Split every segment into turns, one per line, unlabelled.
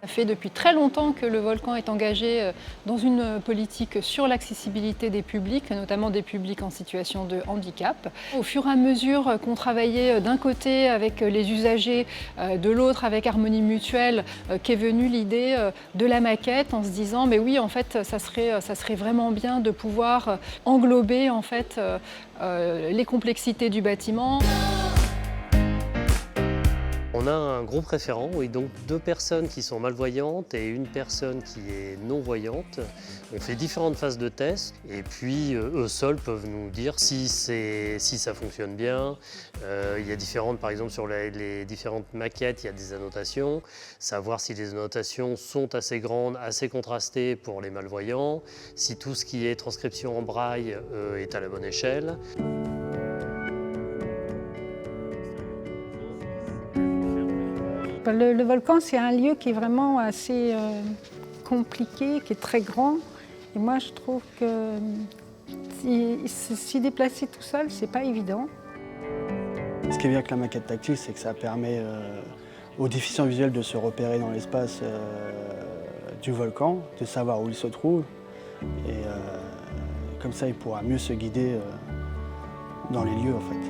Ça fait depuis très longtemps que le volcan est engagé dans une politique sur l'accessibilité des publics, notamment des publics en situation de handicap. Au fur et à mesure qu'on travaillait d'un côté avec les usagers, de l'autre avec Harmonie Mutuelle, qu'est venue l'idée de la maquette en se disant mais oui, en fait, ça serait vraiment bien de pouvoir englober en fait, les complexités du bâtiment.
On a un groupe référent, et donc 2 personnes qui sont malvoyantes et une personne qui est non-voyante. On fait différentes phases de test et puis eux seuls peuvent nous dire si ça fonctionne bien. Il y a par exemple sur les différentes maquettes, il y a des annotations. Savoir si les annotations sont assez grandes, assez contrastées pour les malvoyants, si tout ce qui est transcription en braille est à la bonne échelle.
Le volcan, c'est un lieu qui est vraiment assez compliqué, qui est très grand. Et moi, je trouve que s'y déplacer tout seul, c'est pas évident.
Ce qui est bien avec la maquette tactile, c'est que ça permet aux déficients visuels de se repérer dans l'espace du volcan, de savoir où il se trouve. Et comme ça, il pourra mieux se guider dans les lieux, en fait.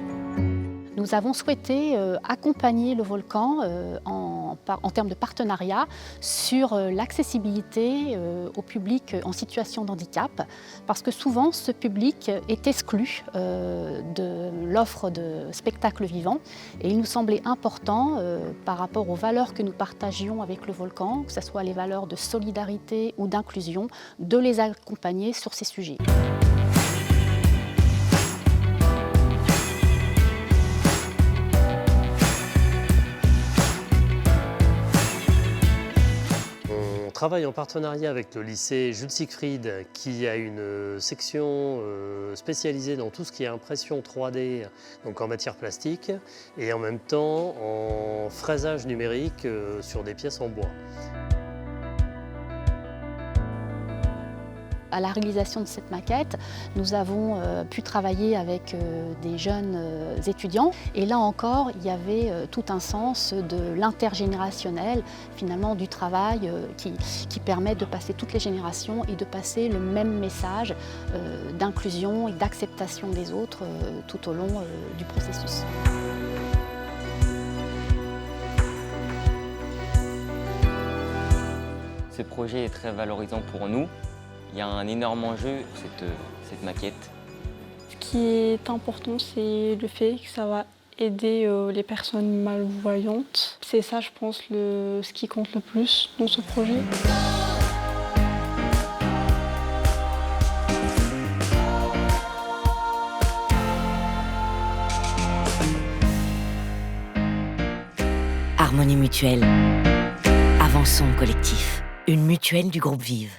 Nous avons souhaité accompagner le volcan en termes de partenariat sur l'accessibilité au public en situation de handicap, parce que souvent ce public est exclu de l'offre de spectacles vivants, et il nous semblait important par rapport aux valeurs que nous partagions avec le volcan, que ce soit les valeurs de solidarité ou d'inclusion, de les accompagner sur ces sujets.
On travaille en partenariat avec le lycée Jules Siegfried qui a une section spécialisée dans tout ce qui est impression 3D, donc en matière plastique, et en même temps en fraisage numérique sur des pièces en bois.
À la réalisation de cette maquette, nous avons pu travailler avec des jeunes étudiants. Et là encore, il y avait tout un sens de l'intergénérationnel, finalement du travail qui permet de passer toutes les générations et de passer le même message d'inclusion et d'acceptation des autres tout au long du processus.
Ce projet est très valorisant pour nous. Il y a un énorme enjeu, cette maquette.
Ce qui est important, c'est le fait que ça va aider les personnes malvoyantes. C'est ça, je pense, ce qui compte le plus dans ce projet.
Harmonie Mutuelle. Avançons collectif. Une mutuelle du groupe Vive.